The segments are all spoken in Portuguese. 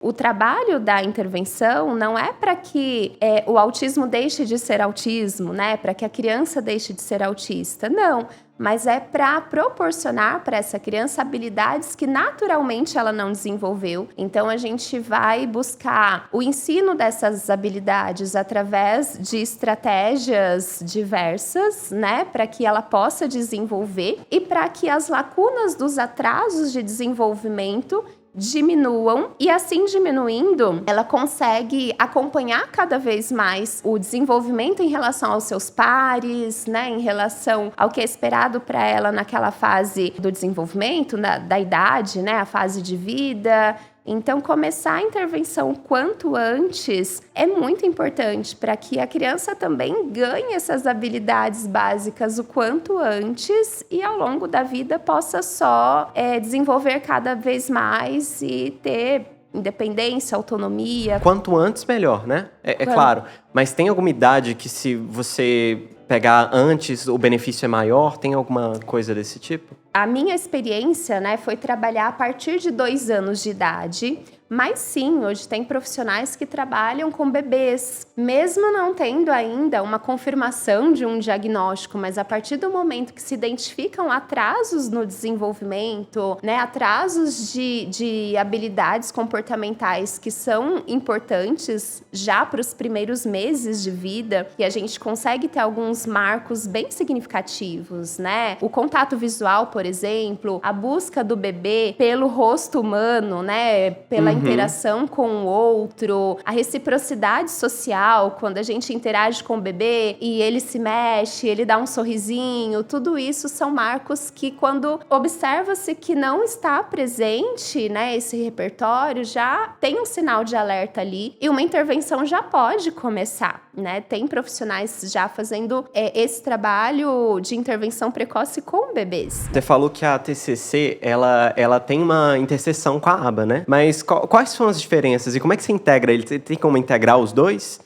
o trabalho da intervenção não é para que o autismo deixe de ser autismo, né? Para que a criança deixe de ser autista. Não, mas é para proporcionar para essa criança habilidades que naturalmente ela não desenvolveu. Então, a gente vai buscar o ensino dessas habilidades através de estratégias diversas, né? Para que ela possa desenvolver e para que as lacunas dos atrasos de desenvolvimento diminuam, e assim diminuindo, ela consegue acompanhar cada vez mais o desenvolvimento em relação aos seus pares, né, em relação ao que é esperado para ela naquela fase do desenvolvimento, da idade, né, a fase de vida. Então, começar a intervenção quanto antes é muito importante para que a criança também ganhe essas habilidades básicas o quanto antes e ao longo da vida possa só desenvolver cada vez mais e ter independência, autonomia. Quanto antes, melhor, né? É claro. Mas tem alguma idade que, se você pegar antes, o benefício é maior? Tem alguma coisa desse tipo? A minha experiência, né, foi trabalhar a partir de 2 anos de idade. Mas sim, hoje tem profissionais que trabalham com bebês, mesmo não tendo ainda uma confirmação de um diagnóstico, mas a partir do momento que se identificam atrasos no desenvolvimento, né, atrasos de habilidades comportamentais que são importantes já para os primeiros meses de vida, e a gente consegue ter alguns marcos bem significativos, né? O contato visual, por exemplo, a busca do bebê pelo rosto humano, né, pela interação com o outro, a reciprocidade social, quando a gente interage com o bebê e ele se mexe, ele dá um sorrisinho, tudo isso são marcos que, quando observa-se que não está presente, né, esse repertório, já tem um sinal de alerta ali e uma intervenção já pode começar, né? Tem profissionais já fazendo esse trabalho de intervenção precoce com bebês. Você falou que a TCC, ela tem uma interseção com a aba, né? Mas quais são as diferenças e como é que você integra? Ele tem como integrar os dois?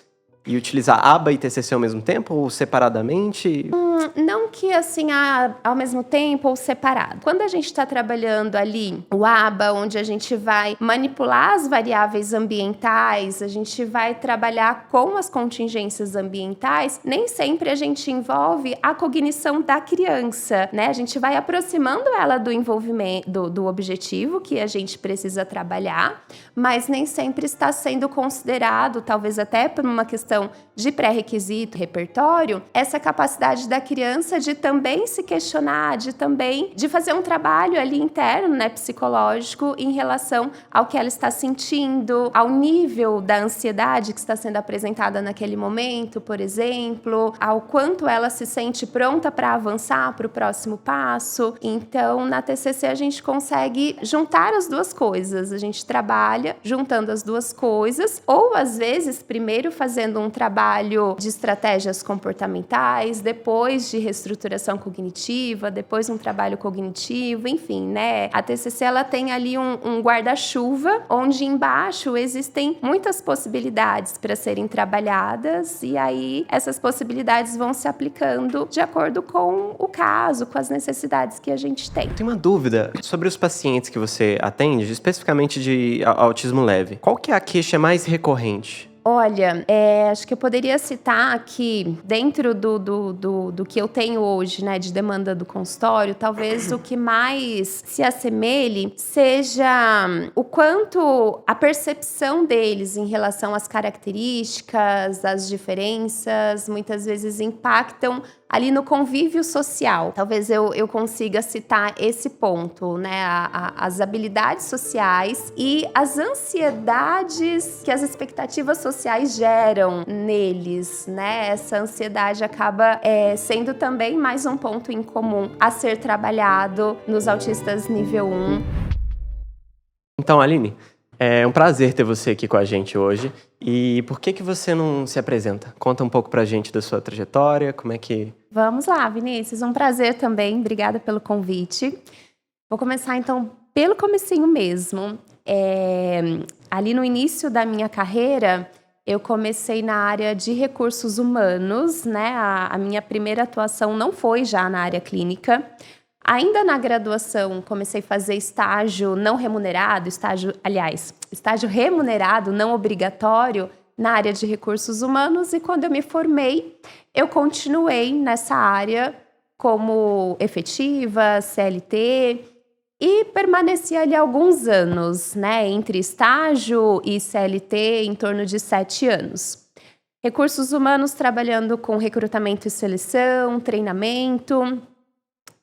E utilizar aba e TCC ao mesmo tempo ou separadamente? Não que assim, ao mesmo tempo ou separado. Quando a gente está trabalhando ali o aba, onde a gente vai manipular as variáveis ambientais, a gente vai trabalhar com as contingências ambientais, nem sempre a gente envolve a cognição da criança, né? A gente vai aproximando ela do envolvimento, do objetivo que a gente precisa trabalhar, mas nem sempre está sendo considerado, talvez até por uma questão de pré-requisito, repertório, essa capacidade da criança de também se questionar, de fazer um trabalho ali interno, né, psicológico, em relação ao que ela está sentindo, ao nível da ansiedade que está sendo apresentada naquele momento, por exemplo, ao quanto ela se sente pronta para avançar para o próximo passo. Então, na TCC a gente consegue juntar as duas coisas, a gente trabalha juntando as duas coisas, ou às vezes primeiro fazendo um trabalho de estratégias comportamentais, depois de reestruturação cognitiva, depois um trabalho cognitivo, enfim, né? A TCC, ela tem ali um guarda-chuva, onde embaixo existem muitas possibilidades para serem trabalhadas, e aí essas possibilidades vão se aplicando de acordo com o caso, com as necessidades que a gente tem. Tenho uma dúvida sobre os pacientes que você atende, especificamente de autismo leve. Qual que é a queixa mais recorrente? Olha, acho que eu poderia citar aqui, dentro do que eu tenho hoje, né, de demanda do consultório, talvez o que mais se assemelhe seja o quanto a percepção deles em relação às características, às diferenças, muitas vezes impactam ali no convívio social. Talvez eu consiga citar esse ponto, né? As habilidades sociais e as ansiedades que as expectativas sociais geram neles, né? Essa ansiedade acaba sendo também mais um ponto em comum a ser trabalhado nos autistas nível 1. Então, Aline, é um prazer ter você aqui com a gente hoje. E por que você não se apresenta? Conta um pouco pra gente da sua trajetória, como é que... Vamos lá, Vinícius, um prazer também, obrigada pelo convite. Vou começar então pelo comecinho mesmo. Ali no início da minha carreira, eu comecei na área de recursos humanos, né? A minha primeira atuação não foi já na área clínica. Ainda na graduação, comecei a fazer estágio não remunerado, estágio remunerado, não obrigatório, na área de recursos humanos. E quando eu me formei, eu continuei nessa área como efetiva, CLT, e permaneci ali alguns anos, né? Entre estágio e CLT, em torno de 7 anos. Recursos humanos trabalhando com recrutamento e seleção, treinamento,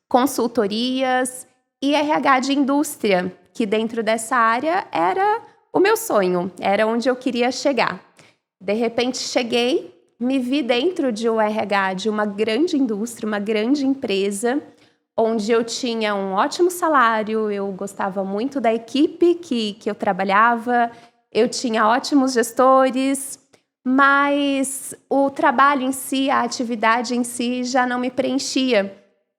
consultorias e RH de indústria, que dentro dessa área era o meu sonho, era onde eu queria chegar. De repente cheguei, me vi dentro de um RH de uma grande indústria, uma grande empresa, onde eu tinha um ótimo salário, eu gostava muito da equipe que eu trabalhava, eu tinha ótimos gestores, mas o trabalho em si, a atividade em si já não me preenchia.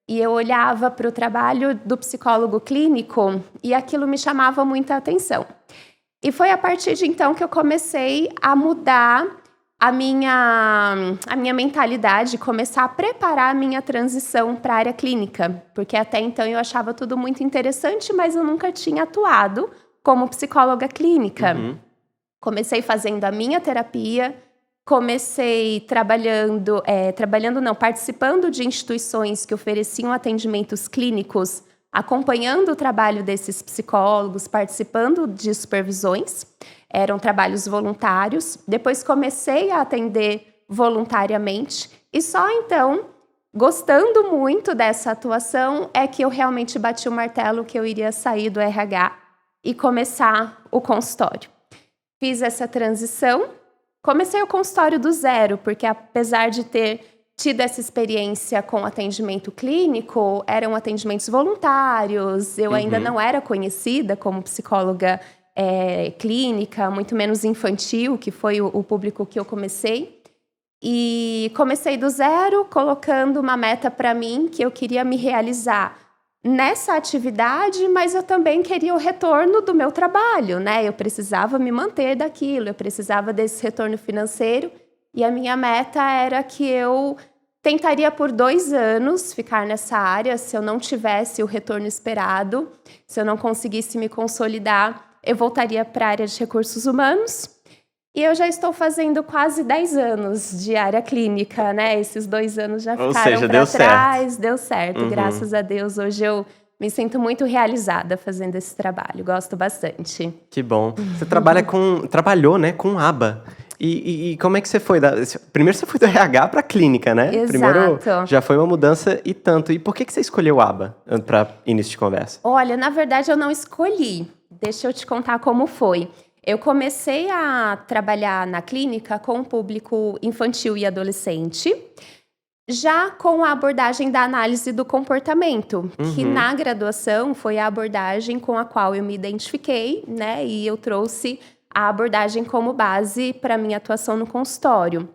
E eu olhava para o trabalho do psicólogo clínico e aquilo me chamava muita atenção. E foi a partir de então que eu comecei a mudar a minha mentalidade, começar a preparar a minha transição para a área clínica. Porque até então eu achava tudo muito interessante, mas eu nunca tinha atuado como psicóloga clínica. Comecei fazendo a minha terapia, comecei participando de instituições que ofereciam atendimentos clínicos, acompanhando o trabalho desses psicólogos, participando de supervisões. Eram trabalhos voluntários. Depois comecei a atender voluntariamente e só então, gostando muito dessa atuação, é que eu realmente bati o martelo que eu iria sair do RH e começar o consultório. Fiz essa transição, comecei o consultório do zero, porque apesar de ter tido essa experiência com atendimento clínico, eram atendimentos voluntários, eu ainda não era conhecida como psicóloga clínica, muito menos infantil, que foi o público que eu comecei. E comecei do zero, colocando uma meta para mim, que eu queria me realizar nessa atividade, mas eu também queria o retorno do meu trabalho, né? Eu precisava me manter daquilo, eu precisava desse retorno financeiro. E a minha meta era que eu tentaria por 2 anos ficar nessa área. Se eu não tivesse o retorno esperado, se eu não conseguisse me consolidar, eu voltaria para a área de recursos humanos. E eu já estou fazendo quase 10 anos de área clínica, né? Esses 2 anos já ficaram para trás. Deu certo, graças a Deus. Hoje eu me sinto muito realizada fazendo esse trabalho. Gosto bastante. Que bom. Você trabalhou, né, com aba. E como é que você foi? Primeiro você foi do RH para clínica, né? Exato. Primeiro já foi uma mudança e tanto. E por que você escolheu aba para início de conversa? Olha, na verdade eu não escolhi. Deixa eu te contar como foi. Eu comecei a trabalhar na clínica com o público infantil e adolescente, já com a abordagem da análise do comportamento, que na graduação foi a abordagem com a qual eu me identifiquei, né? E eu trouxe a abordagem como base para a minha atuação no consultório.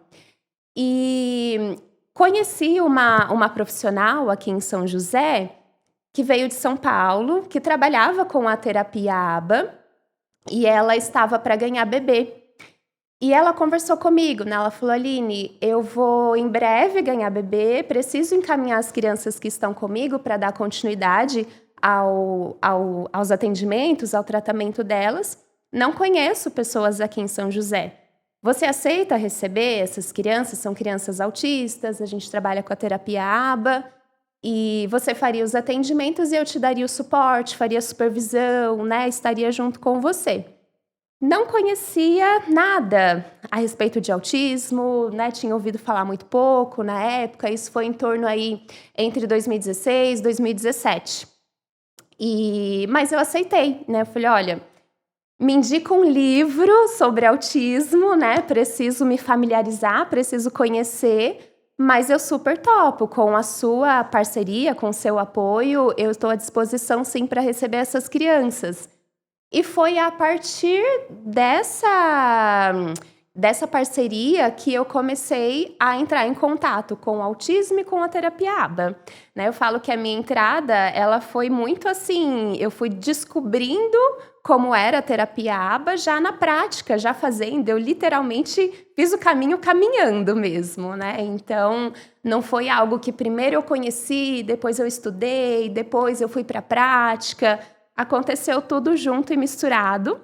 E conheci uma profissional aqui em São José, que veio de São Paulo, que trabalhava com a terapia ABA, e ela estava para ganhar bebê. E ela conversou comigo, né? Ela falou, Aline, eu vou em breve ganhar bebê, preciso encaminhar as crianças que estão comigo para dar continuidade aos atendimentos, ao tratamento delas. Não conheço pessoas aqui em São José. Você aceita receber essas crianças? São crianças autistas, a gente trabalha com a terapia ABA, e você faria os atendimentos e eu te daria o suporte, faria a supervisão, né? Estaria junto com você. Não conhecia nada a respeito de autismo, né? Tinha ouvido falar muito pouco na época. Isso foi em torno aí entre 2016 e 2017. Mas eu aceitei, né? Eu falei, olha, me indica um livro sobre autismo, né? Preciso me familiarizar, preciso conhecer. Mas eu super topo, com a sua parceria, com o seu apoio, eu estou à disposição sim para receber essas crianças. E foi a partir dessa parceria que eu comecei a entrar em contato com o autismo e com a terapia ABA. Né? Eu falo que a minha entrada, ela foi muito assim, eu fui descobrindo como era a terapia ABA já na prática, já fazendo. Eu literalmente fiz o caminho caminhando mesmo, né? Então, não foi algo que primeiro eu conheci, depois eu estudei, depois eu fui para a prática. Aconteceu tudo junto e misturado.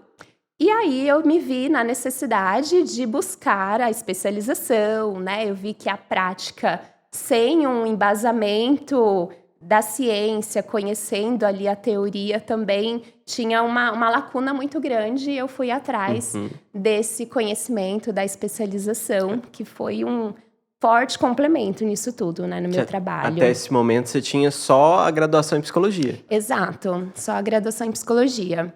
E aí eu me vi na necessidade de buscar a especialização, né? Eu vi que a prática, sem um embasamento da ciência, conhecendo ali a teoria também, tinha uma lacuna muito grande, e eu fui atrás desse conhecimento, da especialização, que foi um forte complemento nisso tudo, né, no meu trabalho. Até esse momento você tinha só a graduação em psicologia. Exato, só a graduação em psicologia.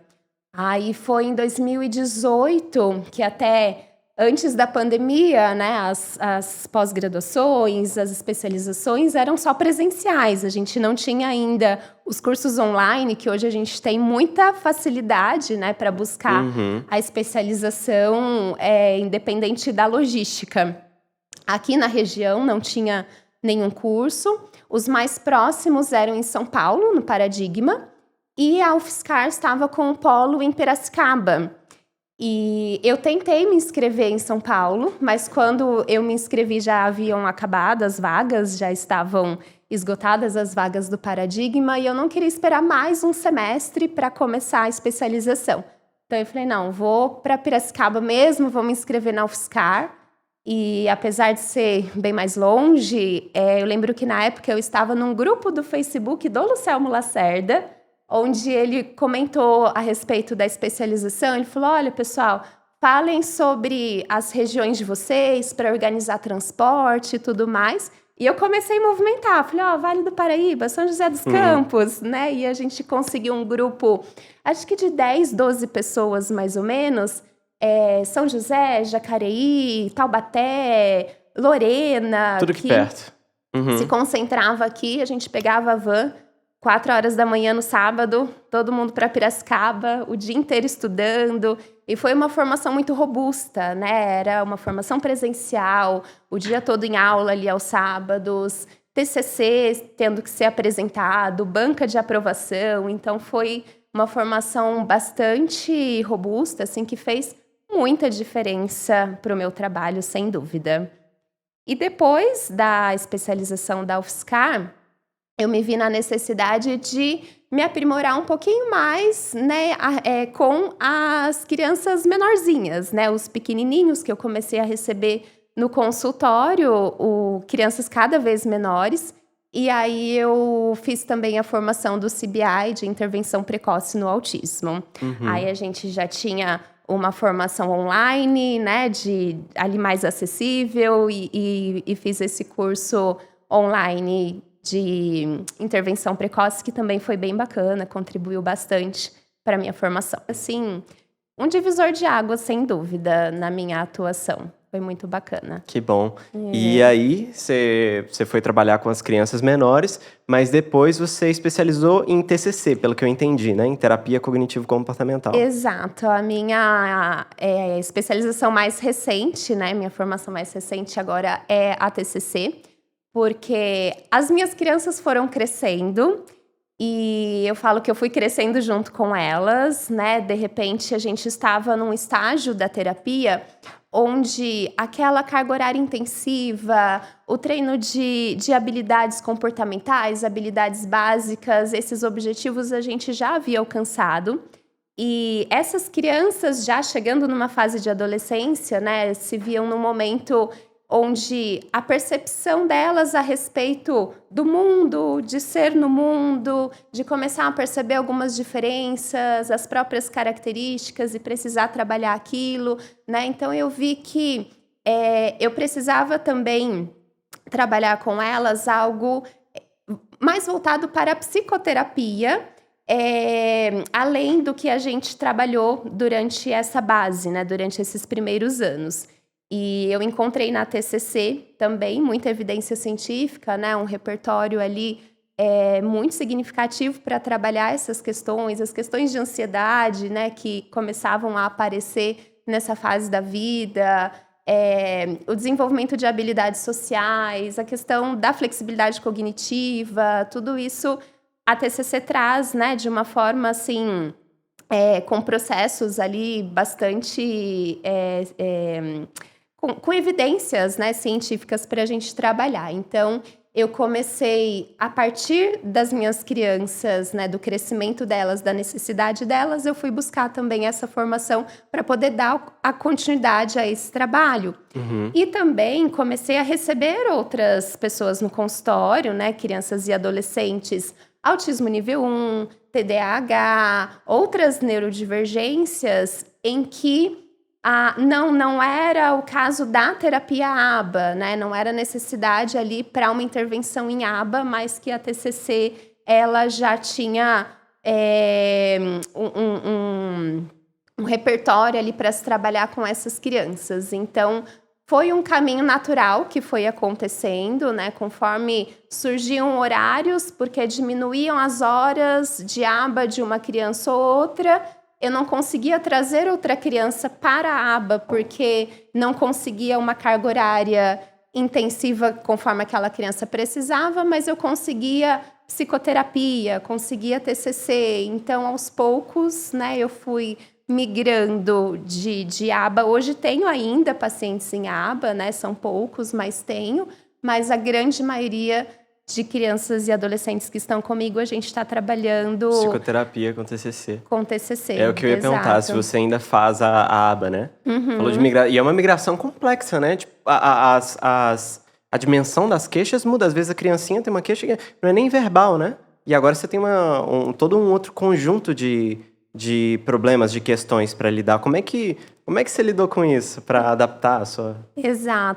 Aí foi em 2018 que até antes da pandemia, né, as pós-graduações, as especializações eram só presenciais. A gente não tinha ainda os cursos online, que hoje a gente tem muita facilidade, né, para buscar a especialização independente da logística. Aqui na região não tinha nenhum curso. Os mais próximos eram em São Paulo, no Paradigma, e a UFSCar estava com o polo em Piracicaba. E eu tentei me inscrever em São Paulo, mas quando eu me inscrevi já haviam acabado as vagas, já estavam esgotadas as vagas do Paradigma, e eu não queria esperar mais um semestre para começar a especialização. Então eu falei, não, vou para Piracicaba mesmo, vou me inscrever na UFSCar. E apesar de ser bem mais longe, eu lembro que na época eu estava num grupo do Facebook do Lucelmo Lacerda, onde ele comentou a respeito da especialização. Ele falou, olha, pessoal, falem sobre as regiões de vocês para organizar transporte e tudo mais. E eu comecei a movimentar. Falei, Vale do Paraíba, São José dos Campos, né? E a gente conseguiu um grupo, acho que de 10, 12 pessoas, mais ou menos. São José, Jacareí, Taubaté, Lorena. Tudo aqui perto. Se concentrava aqui, a gente pegava a van, 4 horas da manhã no sábado, todo mundo para Piracicaba, o dia inteiro estudando. E foi uma formação muito robusta, né? Era uma formação presencial, o dia todo em aula ali aos sábados, TCC tendo que ser apresentado, banca de aprovação. Então, foi uma formação bastante robusta, assim, que fez muita diferença para o meu trabalho, sem dúvida. E depois da especialização da UFSCar, eu me vi na necessidade de me aprimorar um pouquinho mais, né, com as crianças menorzinhas, né, os pequenininhos que eu comecei a receber no consultório, crianças cada vez menores. E aí eu fiz também a formação do CBI, de intervenção precoce no autismo. Aí a gente já tinha uma formação online, né, ali mais acessível, e fiz esse curso online de intervenção precoce, que também foi bem bacana, contribuiu bastante para a minha formação. Assim, um divisor de águas, sem dúvida, na minha atuação. Foi muito bacana. Que bom. E aí, você foi trabalhar com as crianças menores, mas depois você especializou em TCC, pelo que eu entendi, né? Em terapia cognitivo-comportamental. Exato. A minha especialização mais recente, né? Minha formação mais recente agora é a TCC, porque as minhas crianças foram crescendo e eu falo que eu fui crescendo junto com elas, né? De repente, a gente estava num estágio da terapia onde aquela carga horária intensiva, o treino de habilidades comportamentais, habilidades básicas, esses objetivos a gente já havia alcançado. E essas crianças, já chegando numa fase de adolescência, né, se viam num momento onde a percepção delas a respeito do mundo, de ser no mundo, de começar a perceber algumas diferenças, as próprias características e precisar trabalhar aquilo, né? Então, eu vi que eu precisava também trabalhar com elas algo mais voltado para a psicoterapia, além do que a gente trabalhou durante essa base, né? Durante esses primeiros anos. E eu encontrei na TCC também muita evidência científica, né? Um repertório ali muito significativo para trabalhar essas questões, as questões de ansiedade, né? Que começavam a aparecer nessa fase da vida, o desenvolvimento de habilidades sociais, a questão da flexibilidade cognitiva, tudo isso a TCC traz, né? De uma forma, assim, com processos ali bastante com evidências, né, científicas para a gente trabalhar. Então, eu comecei, a partir das minhas crianças, né, do crescimento delas, da necessidade delas, eu fui buscar também essa formação para poder dar a continuidade a esse trabalho. E também comecei a receber outras pessoas no consultório, né, crianças e adolescentes, autismo nível 1, TDAH, outras neurodivergências em que não era o caso da terapia ABA, né? Não era necessidade ali para uma intervenção em ABA, mas que a TCC ela já tinha um repertório ali para se trabalhar com essas crianças. Então, foi um caminho natural que foi acontecendo, né? Conforme surgiam horários, porque diminuíam as horas de aba de uma criança ou outra, eu não conseguia trazer outra criança para a aba, porque não conseguia uma carga horária intensiva conforme aquela criança precisava, mas eu conseguia psicoterapia, conseguia TCC. Então, aos poucos, né, eu fui migrando de aba. Hoje tenho ainda pacientes em aba, né? São poucos, mas tenho. Mas a grande maioria de crianças e adolescentes que estão comigo, a gente está trabalhando... Psicoterapia com TCC. Com TCC, é o que eu ia perguntar, se você ainda faz a aba, né? Falou de migrar. E é uma migração complexa, né? Tipo, a dimensão das queixas muda. Às vezes a criancinha tem uma queixa que não é nem verbal, né? E agora você tem todo um outro conjunto de problemas, de questões para lidar. Como é que você lidou com isso para adaptar a sua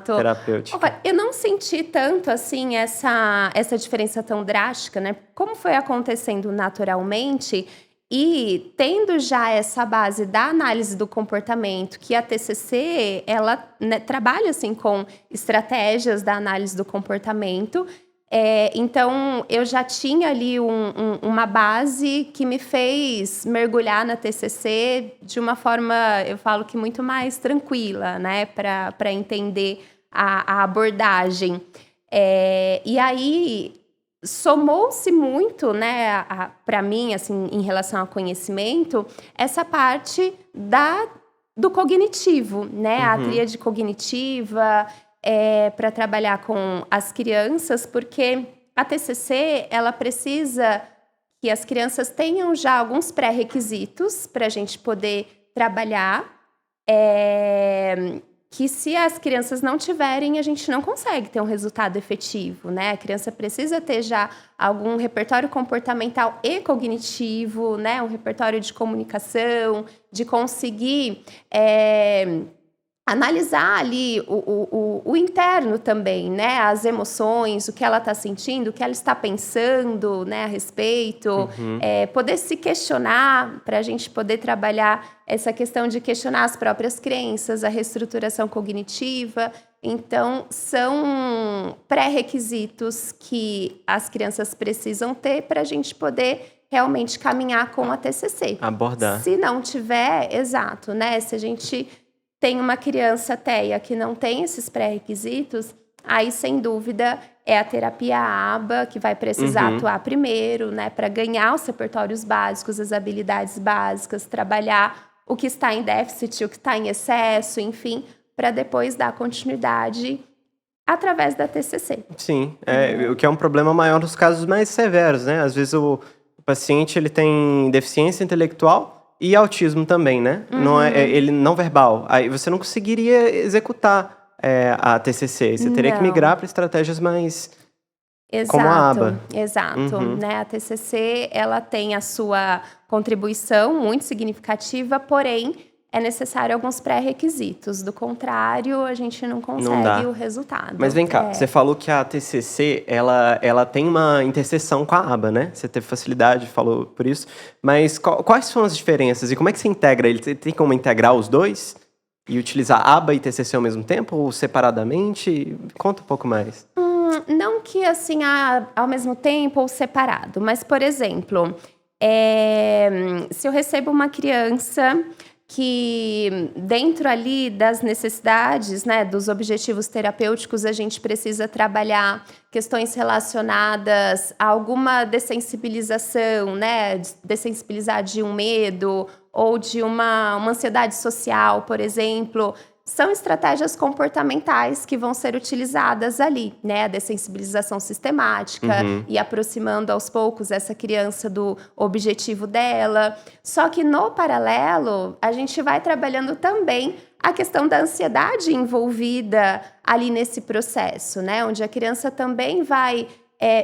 terapêutica? Eu não senti tanto assim essa diferença tão drástica, né? Como foi acontecendo naturalmente e tendo já essa base da análise do comportamento, que a TCC ela, né, trabalha assim com estratégias da análise do comportamento. Então, eu já tinha ali uma base que me fez mergulhar na TCC de uma forma, eu falo que muito mais tranquila, né? Para entender a abordagem. E aí, somou-se muito, né, para mim, assim, em relação ao conhecimento, essa parte do cognitivo, né? A tríade cognitiva... para trabalhar com as crianças, porque a TCC, ela precisa que as crianças tenham já alguns pré-requisitos para a gente poder trabalhar, que se as crianças não tiverem, a gente não consegue ter um resultado efetivo, né? A criança precisa ter já algum repertório comportamental e cognitivo, né? Um repertório de comunicação, de conseguir... analisar ali o interno também, né? As emoções, o que ela está sentindo, o que ela está pensando, né, a respeito. Poder se questionar, para a gente poder trabalhar essa questão de questionar as próprias crenças, a reestruturação cognitiva. Então, são pré-requisitos que as crianças precisam ter para a gente poder realmente caminhar com a TCC. Abordar. Se não tiver, exato, né? Se a gente... tem uma criança TEA que não tem esses pré-requisitos, aí, sem dúvida, é a terapia ABA que vai precisar atuar primeiro, né? Para ganhar os repertórios básicos, as habilidades básicas, trabalhar o que está em déficit, o que está em excesso, enfim, para depois dar continuidade através da TCC. Sim, o que é um problema maior nos casos mais severos, né? Às vezes o paciente ele tem deficiência intelectual, e autismo também, né? Não ele não verbal. Aí você não conseguiria executar a TCC. Você teria que migrar para estratégias mais... como a ABA. Exato. Né? A TCC ela tem a sua contribuição muito significativa, porém, é necessário alguns pré-requisitos. Do contrário, a gente não consegue o resultado. Mas vem cá, você falou que a TCC, ela tem uma interseção com a ABA, né? Você teve facilidade, falou por isso. Mas quais são as diferenças? E como é que você integra ele? Você tem como integrar os dois? E utilizar ABA e TCC ao mesmo tempo? Ou separadamente? Conta um pouco mais. Não que, assim, ao mesmo tempo ou separado. Mas, por exemplo, se eu recebo uma criança... que dentro ali das necessidades, né, dos objetivos terapêuticos, a gente precisa trabalhar questões relacionadas a alguma dessensibilização, né, dessensibilizar de um medo ou de uma ansiedade social, por exemplo. São estratégias comportamentais que vão ser utilizadas ali, né? A dessensibilização sistemática e aproximando aos poucos essa criança do objetivo dela. Só que no paralelo, a gente vai trabalhando também a questão da ansiedade envolvida ali nesse processo, né? Onde a criança também vai,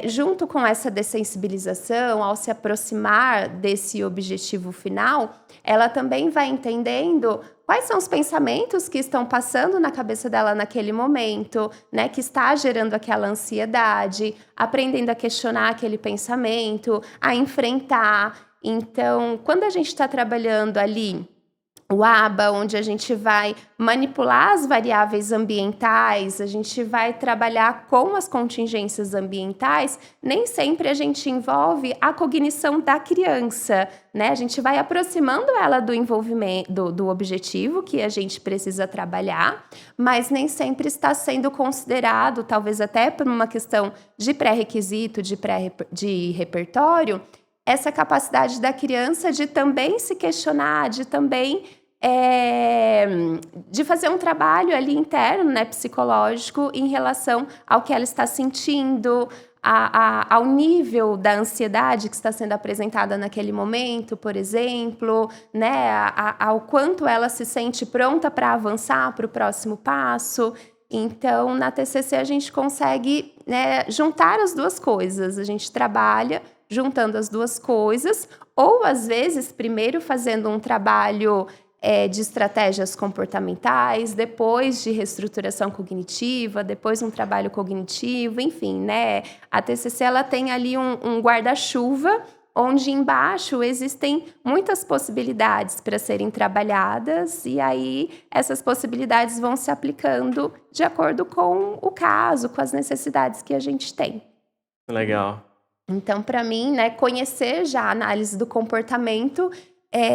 junto com essa dessensibilização, ao se aproximar desse objetivo final, ela também vai entendendo quais são os pensamentos que estão passando na cabeça dela naquele momento, né? Que está gerando aquela ansiedade, aprendendo a questionar aquele pensamento, a enfrentar. Então, quando a gente está trabalhando ali o ABA, onde a gente vai manipular as variáveis ambientais, a gente vai trabalhar com as contingências ambientais, nem sempre a gente envolve a cognição da criança, né? A gente vai aproximando ela do envolvimento, do objetivo que a gente precisa trabalhar, mas nem sempre está sendo considerado, talvez até por uma questão de pré-requisito, de repertório, essa capacidade da criança de também se questionar, de também de fazer um trabalho ali interno, né, psicológico, em relação ao que ela está sentindo, ao nível da ansiedade que está sendo apresentada naquele momento, por exemplo, né, ao quanto ela se sente pronta para avançar para o próximo passo. Então, na TCC, a gente consegue, né, juntar as duas coisas. A gente trabalha juntando as duas coisas, ou às vezes primeiro fazendo um trabalho de estratégias comportamentais, depois de reestruturação cognitiva, depois um trabalho cognitivo, enfim, né? A TCC ela tem ali um guarda-chuva, onde embaixo existem muitas possibilidades para serem trabalhadas, e aí essas possibilidades vão se aplicando de acordo com o caso, com as necessidades que a gente tem. Legal. Então, para mim, né, conhecer já a análise do comportamento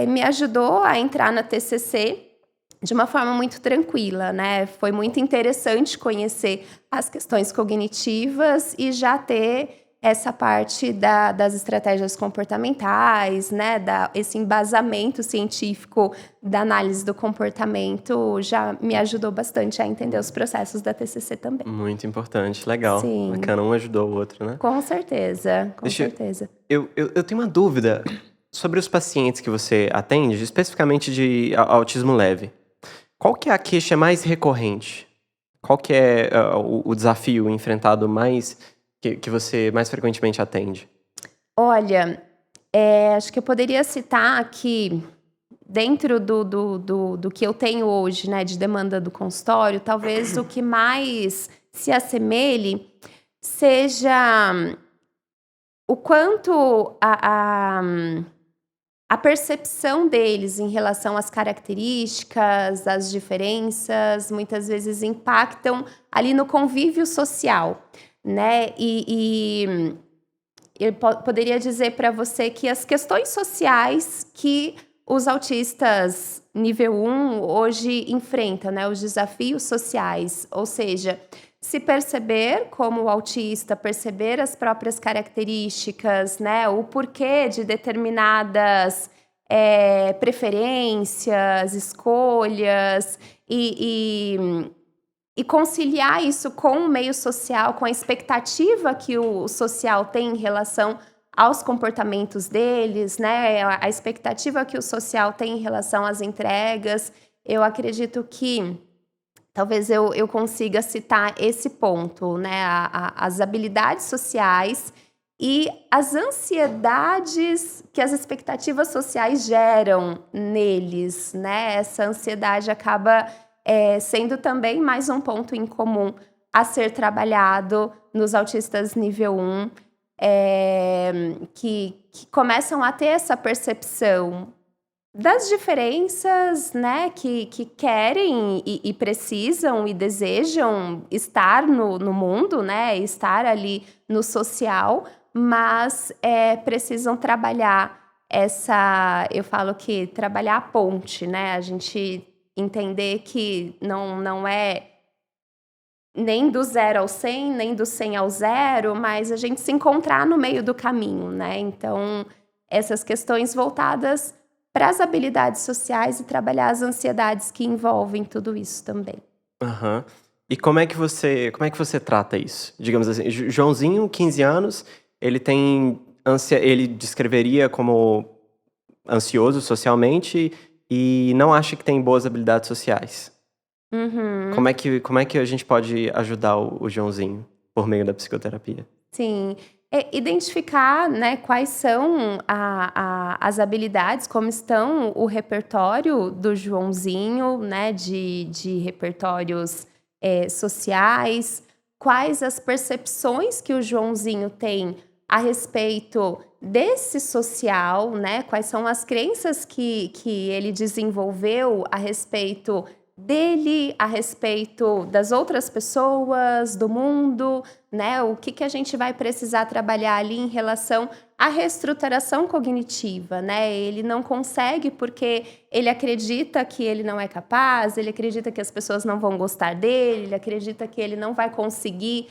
me ajudou a entrar na TCC de uma forma muito tranquila, né? Foi muito interessante conhecer as questões cognitivas e já ter essa parte das estratégias comportamentais, né? Esse embasamento científico da análise do comportamento já me ajudou bastante a entender os processos da TCC também. Muito importante, legal. Sim. Bacana, um ajudou o outro, né? Com certeza, com certeza. Eu tenho uma dúvida sobre os pacientes que você atende, especificamente de autismo leve. Qual que é a queixa mais recorrente? Qual que é o desafio enfrentado mais que você mais frequentemente atende? Olha, acho que eu poderia citar aqui, dentro do que eu tenho hoje, né, de demanda do consultório, talvez o que mais se assemelhe seja o quanto a percepção deles em relação às características, às diferenças, muitas vezes impactam ali no convívio social, né? E eu poderia dizer para você que as questões sociais que os autistas nível 1 hoje enfrentam, né? Os desafios sociais, ou seja, se perceber como autista, perceber as próprias características, né? O porquê de determinadas preferências, escolhas e conciliar isso com o meio social, com a expectativa que o social tem em relação aos comportamentos deles, né? A expectativa que o social tem em relação às entregas. Eu acredito que talvez eu consiga citar esse ponto, né? As habilidades sociais e as ansiedades que as expectativas sociais geram neles, né? Essa ansiedade acaba sendo também mais um ponto em comum a ser trabalhado nos autistas nível 1, que começam a ter essa percepção das diferenças, né, que querem e precisam e desejam estar no mundo, né, estar ali no social, mas precisam trabalhar eu falo que trabalhar a ponte, né? A gente entender que não é nem do 0 ao 100, nem do 100 ao 0, mas a gente se encontrar no meio do caminho, né? Então, essas questões voltadas para as habilidades sociais e trabalhar as ansiedades que envolvem tudo isso também. Aham. E como é que você trata isso? Digamos assim, Joãozinho, 15 anos, ele tem ele descreveria como ansioso socialmente e não acha que tem boas habilidades sociais. Uhum. Como é que a gente pode ajudar o Joãozinho por meio da psicoterapia? Sim. Identificar, né, quais são as habilidades, como estão o repertório do Joãozinho, né, de repertórios sociais, quais as percepções que o Joãozinho tem a respeito desse social, né, quais são as crenças que ele desenvolveu a respeito dele, a respeito das outras pessoas, do mundo, né? O que a gente vai precisar trabalhar ali em relação à reestruturação cognitiva, né? Ele não consegue porque ele acredita que ele não é capaz, ele acredita que as pessoas não vão gostar dele, ele acredita que ele não vai conseguir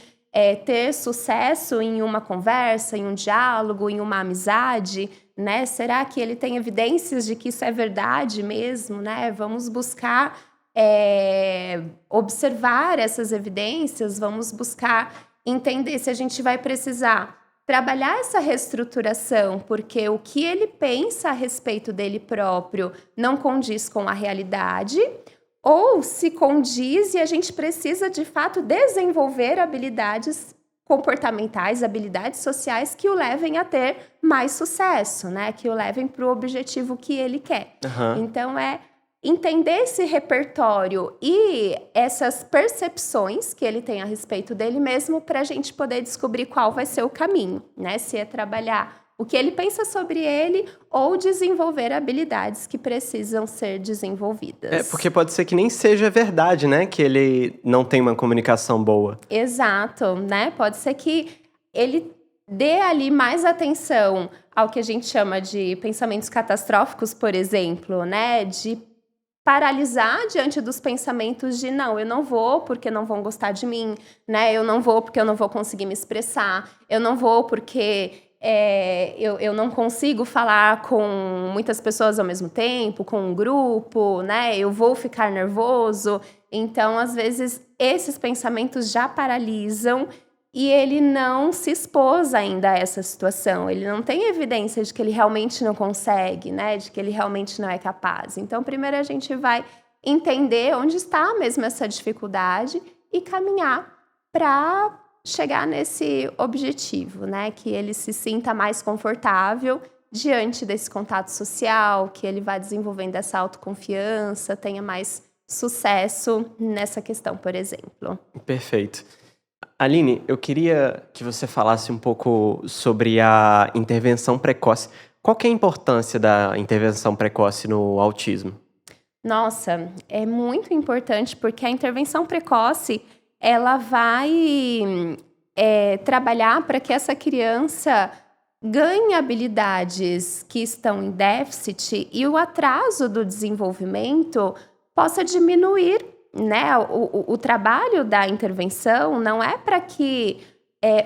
ter sucesso em uma conversa, em um diálogo, em uma amizade, né? Será que ele tem evidências de que isso é verdade mesmo, né? Vamos buscar observar essas evidências, vamos buscar entender se a gente vai precisar trabalhar essa reestruturação, porque o que ele pensa a respeito dele próprio não condiz com a realidade, ou se condiz e a gente precisa, de fato, desenvolver habilidades comportamentais, habilidades sociais que o levem a ter mais sucesso, né? Que o levem para o objetivo que ele quer. Aham. Então, entender esse repertório e essas percepções que ele tem a respeito dele mesmo para a gente poder descobrir qual vai ser o caminho, né? Se é trabalhar o que ele pensa sobre ele ou desenvolver habilidades que precisam ser desenvolvidas. Porque pode ser que nem seja verdade, né? Que ele não tem uma comunicação boa. Exato, né? Pode ser que ele dê ali mais atenção ao que a gente chama de pensamentos catastróficos, por exemplo, né? De paralisar diante dos pensamentos de não, eu não vou porque não vão gostar de mim, né? Eu não vou porque eu não vou conseguir me expressar, eu não vou porque eu não consigo falar com muitas pessoas ao mesmo tempo, com um grupo, né? Eu vou ficar nervoso. Então, às vezes, esses pensamentos já paralisam e ele não se expôs ainda a essa situação. Ele não tem evidência de que ele realmente não consegue, né? De que ele realmente não é capaz. Então, primeiro a gente vai entender onde está mesmo essa dificuldade e caminhar para chegar nesse objetivo, né? Que ele se sinta mais confortável diante desse contato social, que ele vá desenvolvendo essa autoconfiança, tenha mais sucesso nessa questão, por exemplo. Perfeito. Aline, eu queria que você falasse um pouco sobre a intervenção precoce. Qual que é a importância da intervenção precoce no autismo? Nossa, é muito importante porque a intervenção precoce ela vai trabalhar para que essa criança ganhe habilidades que estão em déficit e o atraso do desenvolvimento possa diminuir, né? O trabalho da intervenção não é para que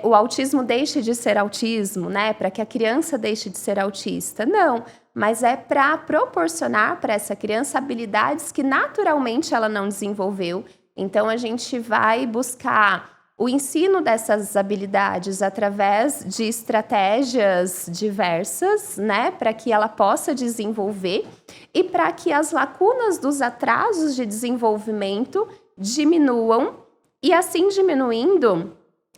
o autismo deixe de ser autismo, né? Para que a criança deixe de ser autista. Não, mas é para proporcionar para essa criança habilidades que naturalmente ela não desenvolveu. Então, a gente vai buscar o ensino dessas habilidades através de estratégias diversas, né, para que ela possa desenvolver e para que as lacunas dos atrasos de desenvolvimento diminuam e assim diminuindo,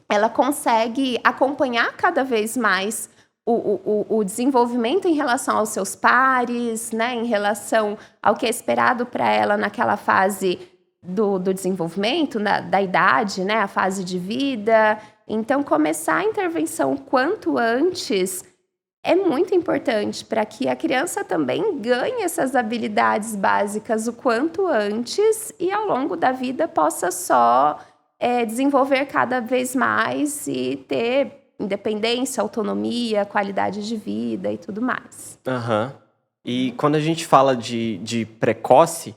ela consegue acompanhar cada vez mais o desenvolvimento em relação aos seus pares, né, em relação ao que é esperado para ela naquela fase do desenvolvimento, da idade, né, a fase de vida. Então, começar a intervenção quanto antes é muito importante para que a criança também ganhe essas habilidades básicas o quanto antes e ao longo da vida possa só desenvolver cada vez mais e ter independência, autonomia, qualidade de vida e tudo mais. Aham. E quando a gente fala de precoce,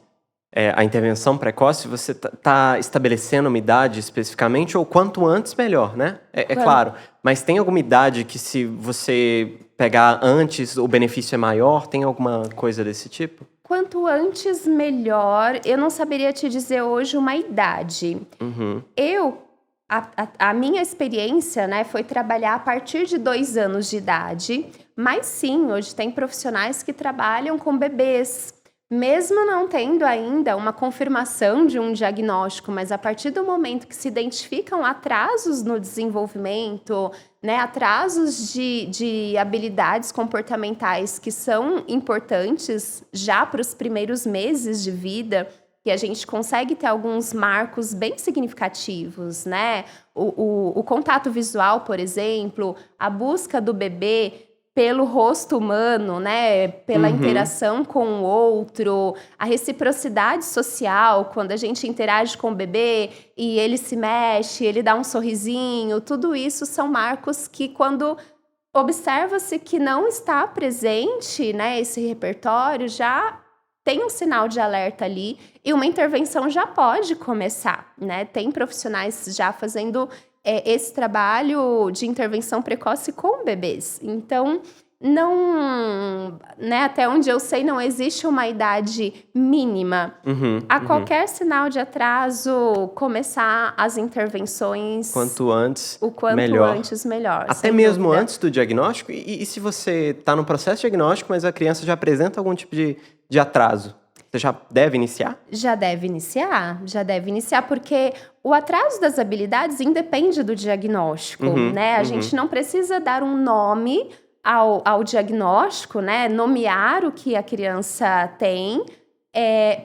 a intervenção precoce, você tá estabelecendo uma idade especificamente, ou quanto antes, melhor, né? É claro. Mas tem alguma idade que, se você pegar antes, o benefício é maior? Tem alguma coisa desse tipo? Quanto antes, melhor. Eu não saberia te dizer hoje uma idade. Uhum. A minha experiência, né, foi trabalhar a partir de 2 anos de idade. Mas sim, hoje tem profissionais que trabalham com bebês. Mesmo não tendo ainda uma confirmação de um diagnóstico, mas a partir do momento que se identificam atrasos no desenvolvimento, né, atrasos de habilidades comportamentais que são importantes já para os primeiros meses de vida, que a gente consegue ter alguns marcos bem significativos, né? O contato visual, por exemplo, a busca do bebê pelo rosto humano, né? Pela interação com o outro, a reciprocidade social, quando a gente interage com o bebê e ele se mexe, ele dá um sorrisinho, tudo isso são marcos que, quando observa-se que não está presente, né, esse repertório, já tem um sinal de alerta ali e uma intervenção já pode começar, né? Tem profissionais já fazendo esse trabalho de intervenção precoce com bebês. Então, não, né, até onde eu sei, não existe uma idade mínima. A qualquer sinal de atraso, começar as intervenções. Quanto antes, o quanto melhor. antes, melhor. Até mesmo antes do diagnóstico? E se você está no processo diagnóstico, mas a criança já apresenta algum tipo de atraso? Você já deve iniciar? Já deve iniciar, porque o atraso das habilidades independe do diagnóstico, né? A gente não precisa dar um nome ao diagnóstico, né? Nomear o que a criança tem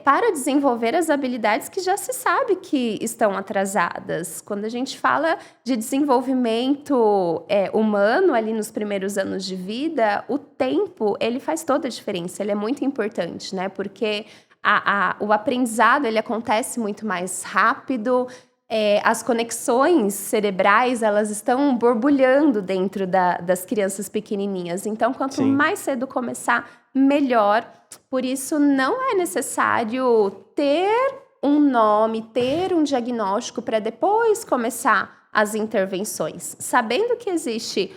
para desenvolver as habilidades que já se sabe que estão atrasadas. Quando a gente fala de desenvolvimento humano ali nos primeiros anos de vida, o tempo, ele faz toda a diferença, ele é muito importante, né? Porque o aprendizado, ele acontece muito mais rápido, as conexões cerebrais, elas estão borbulhando dentro das crianças pequenininhas. Então, quanto mais cedo começar, melhor. Por isso, não é necessário ter um nome, ter um diagnóstico para depois começar as intervenções. Sabendo que existe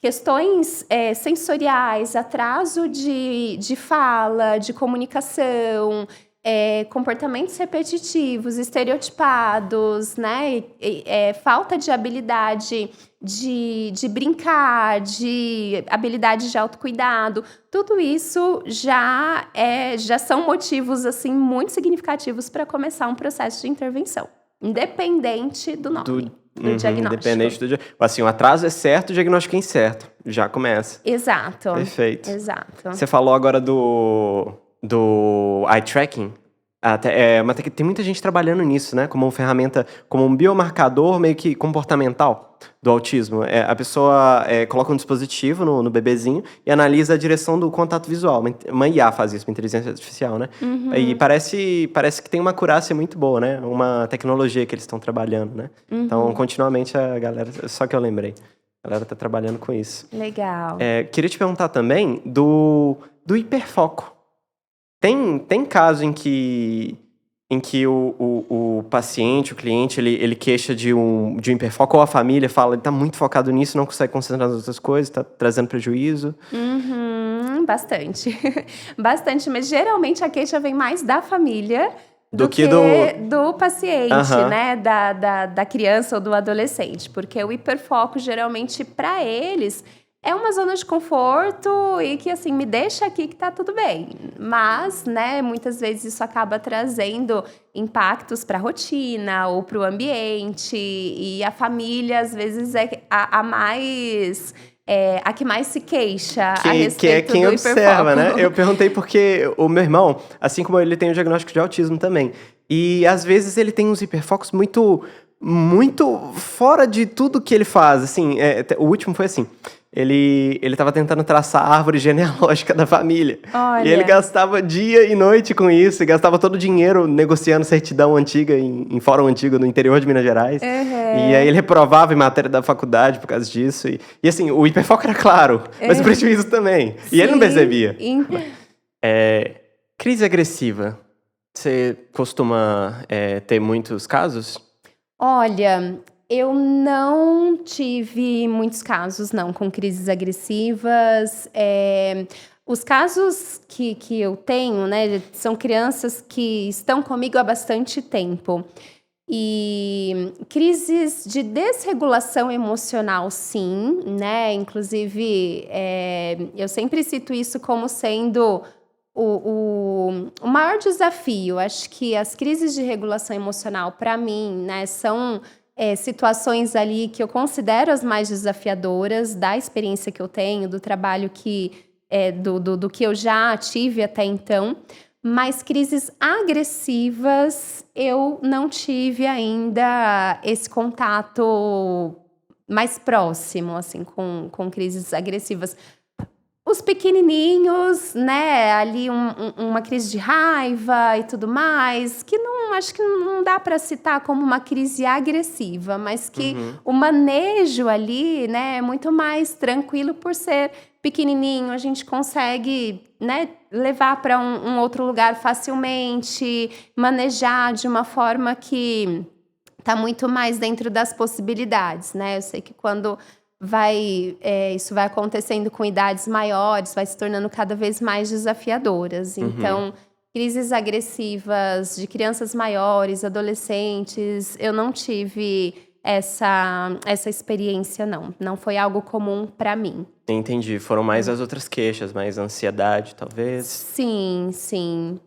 questões sensoriais, atraso de fala, de comunicação, comportamentos repetitivos, estereotipados, né? Falta de habilidade de brincar, de habilidade de autocuidado. Tudo isso já são motivos assim, muito significativos para começar um processo de intervenção, independente do nome. Do diagnóstico. Independente do diagnóstico. Assim, o atraso é certo, o diagnóstico é incerto. Já começa. Exato. Perfeito. Exato. Você falou agora do eye tracking. Tem muita gente trabalhando nisso, né? Como uma ferramenta, como um biomarcador meio que comportamental do autismo. A pessoa coloca um dispositivo no bebezinho e analisa a direção do contato visual. Uma IA faz isso, uma inteligência artificial, né? E parece que tem uma acurácia muito boa, né? Uma tecnologia que eles estão trabalhando, né? Então, continuamente, a galera... Só que eu lembrei. A galera tá trabalhando com isso. Legal. Queria te perguntar também do hiperfoco. Tem caso em que o paciente, o cliente, ele queixa de um hiperfoco, ou a família fala, ele tá muito focado nisso, não consegue concentrar nas outras coisas, tá trazendo prejuízo? Bastante. Bastante, mas geralmente a queixa vem mais da família do que do paciente, né? Da criança ou do adolescente. Porque o hiperfoco, geralmente, para eles, é uma zona de conforto e que, assim, me deixa aqui que tá tudo bem. Mas, né, muitas vezes isso acaba trazendo impactos para a rotina ou para o ambiente. E a família, às vezes, é a que mais se queixa a respeito que é quem do observa, hiperfoco. né? Eu perguntei porque o meu irmão, assim como ele, tem o diagnóstico de autismo também. E, às vezes, ele tem uns hiperfocos muito fora de tudo que ele faz. Assim, o último foi assim. ele tava tentando traçar a árvore genealógica da família. Olha. E ele gastava dia e noite com isso, e gastava todo o dinheiro negociando certidão antiga em fórum antigo no interior de Minas Gerais. E aí ele reprovava em matéria da faculdade por causa disso. E assim, o hiperfoco era claro, mas o prejuízo também. E ele não percebia. Crise agressiva. Você costuma ter muitos casos? Olha, eu não tive muitos casos, não, com crises agressivas. Os casos que eu tenho, né, são crianças que estão comigo há bastante tempo. E crises de desregulação emocional, sim, né? Inclusive, eu sempre cito isso como sendo o maior desafio. Acho que as crises de regulação emocional, para mim, né, são situações ali que eu considero as mais desafiadoras da experiência que eu tenho, do trabalho do que eu já tive até então. Mas crises agressivas, eu não tive ainda esse contato mais próximo, assim, com crises agressivas. Os pequenininhos, né, ali uma crise de raiva e tudo mais, que acho que não dá para citar como uma crise agressiva, mas que o manejo ali, né, é muito mais tranquilo por ser pequenininho, a gente consegue, né, levar para um outro lugar facilmente, manejar de uma forma que está muito mais dentro das possibilidades, né? Eu sei que quando isso vai acontecendo com idades maiores, vai se tornando cada vez mais desafiadoras. Então, crises agressivas de crianças maiores, adolescentes, eu não tive essa experiência, não. Não foi algo comum para mim. Entendi. Foram mais as outras queixas, mais ansiedade, talvez? Sim.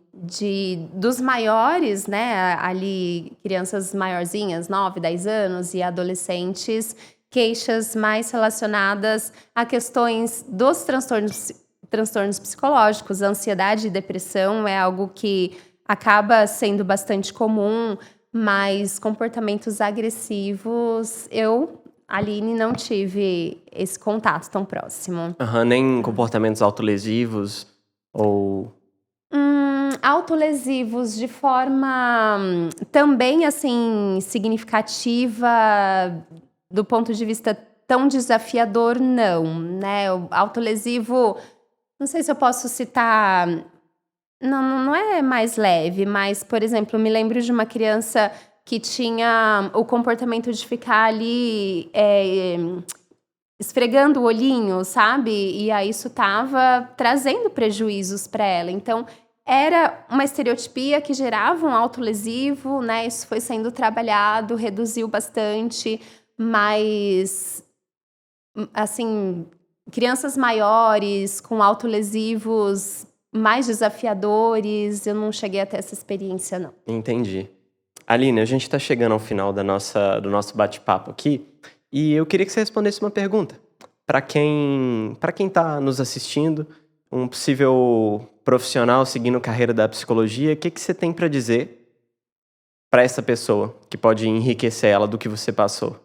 Dos maiores, né, ali, crianças maiorzinhas, 9, 10 anos, e adolescentes, queixas mais relacionadas a questões dos transtornos psicológicos. A ansiedade e depressão é algo que acaba sendo bastante comum, mas comportamentos agressivos, Aline, não tive esse contato tão próximo. Nem comportamentos autolesivos ou... Autolesivos de forma também, assim, significativa, do ponto de vista tão desafiador, não, né? O autolesivo, não sei se eu posso citar... Não é mais leve, mas, por exemplo, me lembro de uma criança que tinha o comportamento de ficar ali esfregando o olhinho, sabe? E aí isso estava trazendo prejuízos para ela. Então, era uma estereotipia que gerava um autolesivo, né? Isso foi sendo trabalhado, reduziu bastante, mas, assim, crianças maiores com autolesivos mais desafiadores, eu não cheguei a ter essa experiência, não. Entendi. Aline, a gente está chegando ao final do nosso bate-papo aqui e eu queria que você respondesse uma pergunta. Para quem está nos assistindo, um possível profissional seguindo carreira da psicologia, o que você tem para dizer para essa pessoa que pode enriquecer ela do que você passou?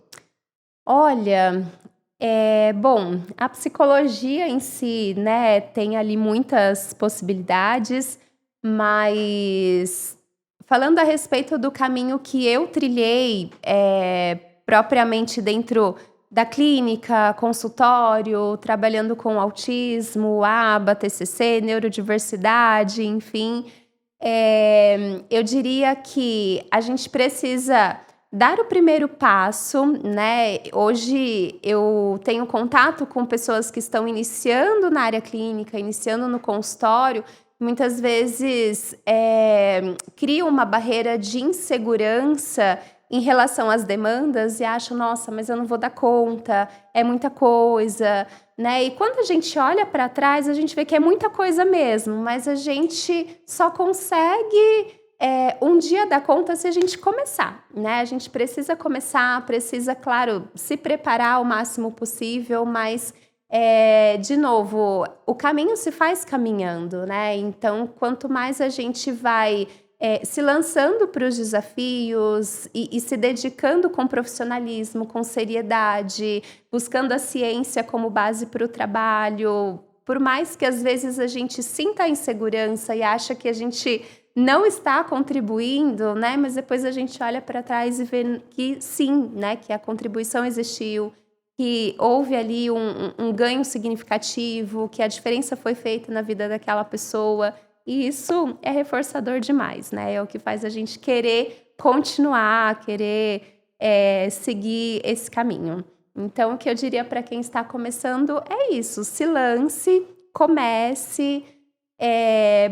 Olha, bom, a psicologia em si, né, tem ali muitas possibilidades, mas falando a respeito do caminho que eu trilhei, propriamente dentro da clínica, consultório, trabalhando com autismo, ABA, TCC, neurodiversidade, enfim, eu diria que a gente precisa dar o primeiro passo, né? Hoje eu tenho contato com pessoas que estão iniciando na área clínica, iniciando no consultório, muitas vezes criam uma barreira de insegurança em relação às demandas e acham, nossa, mas eu não vou dar conta, é muita coisa, né? E quando a gente olha para trás, a gente vê que é muita coisa mesmo, mas a gente só consegue um dia dar conta se a gente começar, né? A gente precisa começar, precisa, claro, se preparar o máximo possível, mas, de novo, o caminho se faz caminhando, né? Então, quanto mais a gente vai se lançando para os desafios e se dedicando com profissionalismo, com seriedade, buscando a ciência como base para o trabalho. Por mais que às vezes a gente sinta a insegurança e acha que a gente não está contribuindo, né? Mas depois a gente olha para trás e vê que sim, né? Que a contribuição existiu, que houve ali um ganho significativo, que a diferença foi feita na vida daquela pessoa. E isso é reforçador demais, né? É o que faz a gente querer continuar, querer seguir esse caminho. Então, o que eu diria para quem está começando é isso: se lance, comece,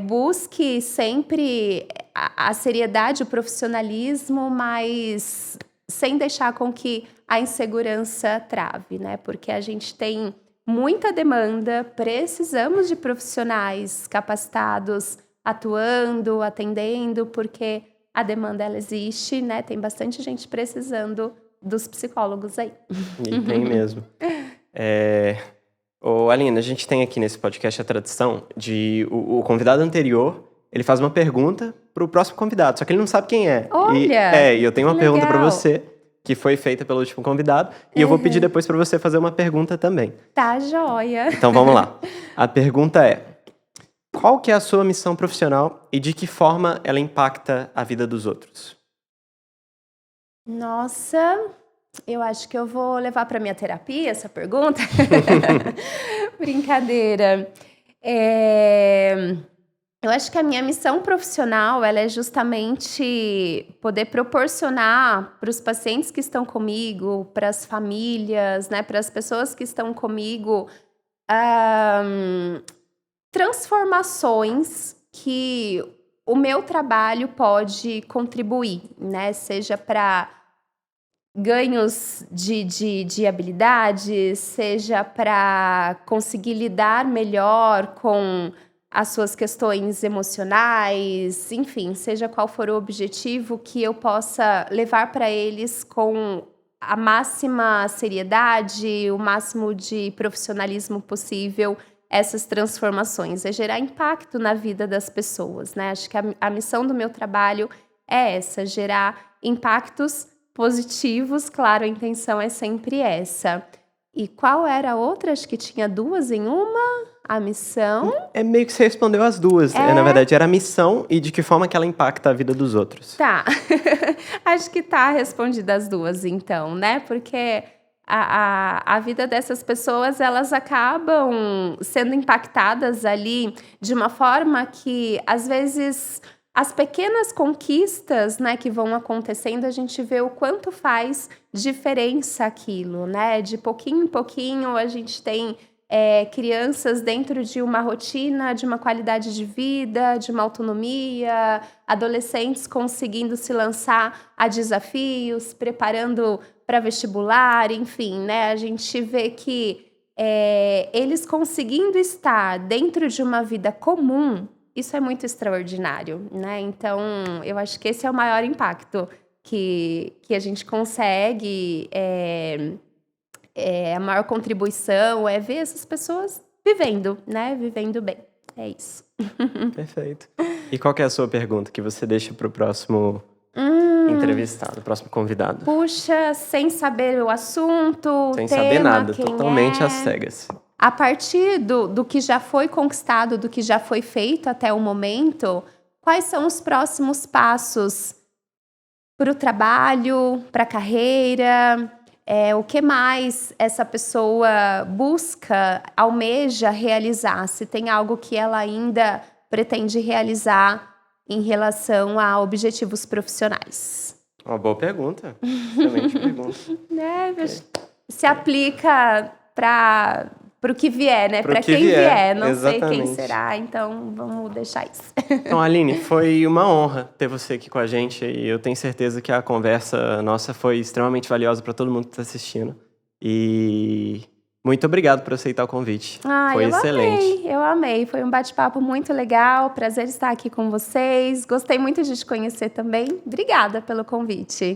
busque sempre a seriedade, o profissionalismo, mas sem deixar com que a insegurança trave, né? Porque a gente tem muita demanda, precisamos de profissionais capacitados, atuando, atendendo, porque a demanda ela existe, né? Tem bastante gente precisando dos psicólogos aí. E tem mesmo. Aline, a gente tem aqui nesse podcast a tradição de o convidado anterior, ele faz uma pergunta para o próximo convidado, só que ele não sabe quem é. Olha! E eu tenho uma pergunta para você, que foi feita pelo último convidado, e eu vou pedir depois para você fazer uma pergunta também. Tá joia! Então vamos lá. A pergunta é: qual que é a sua missão profissional e de que forma ela impacta a vida dos outros? Nossa, eu acho que eu vou levar para minha terapia essa pergunta. Brincadeira. Eu acho que a minha missão profissional ela é justamente poder proporcionar para os pacientes que estão comigo, para as famílias, né, para as pessoas que estão comigo, transformações que o meu trabalho pode contribuir, né? Seja para ganhos de habilidades, seja para conseguir lidar melhor com as suas questões emocionais, enfim, seja qual for o objetivo, que eu possa levar para eles com a máxima seriedade, o máximo de profissionalismo possível, essas transformações, é gerar impacto na vida das pessoas, né? Acho que a missão do meu trabalho é essa, gerar impactos positivos, claro, a intenção é sempre essa. E qual era a outra? Acho que tinha duas em uma, a missão. É meio que você respondeu as duas. Na verdade, era a missão e de que forma que ela impacta a vida dos outros. Tá, acho que tá respondida as duas então, né? Porque a vida dessas pessoas, elas acabam sendo impactadas ali de uma forma que, às vezes, as pequenas conquistas, né, que vão acontecendo, a gente vê o quanto faz diferença aquilo, né? De pouquinho em pouquinho, a gente tem crianças dentro de uma rotina, de uma qualidade de vida, de uma autonomia, adolescentes conseguindo se lançar a desafios, preparando para vestibular, enfim, né? A gente vê que eles conseguindo estar dentro de uma vida comum, isso é muito extraordinário, né? Então, eu acho que esse é o maior impacto que a gente consegue, a maior contribuição é ver essas pessoas vivendo, né? Vivendo bem. É isso. Perfeito. E qual que é a sua pergunta que você deixa para o próximo entrevistado, próximo convidado? Puxa, sem saber o assunto, sem tema, saber nada, quem totalmente às cegas. A partir do que já foi conquistado, do que já foi feito até o momento, quais são os próximos passos para o trabalho, para a carreira? O que mais essa pessoa busca, almeja realizar? Se tem algo que ela ainda pretende realizar em relação a objetivos profissionais? Uma boa pergunta. Excelente pergunta. Se aplica para o que vier, né? Para quem vier. Não exatamente. Sei quem será, então vamos deixar isso. Então, Aline, foi uma honra ter você aqui com a gente e eu tenho certeza que a conversa nossa foi extremamente valiosa para todo mundo que está assistindo. E muito obrigado por aceitar o convite. Foi excelente. Eu amei. Foi um bate-papo muito legal. Prazer estar aqui com vocês. Gostei muito de te conhecer também. Obrigada pelo convite.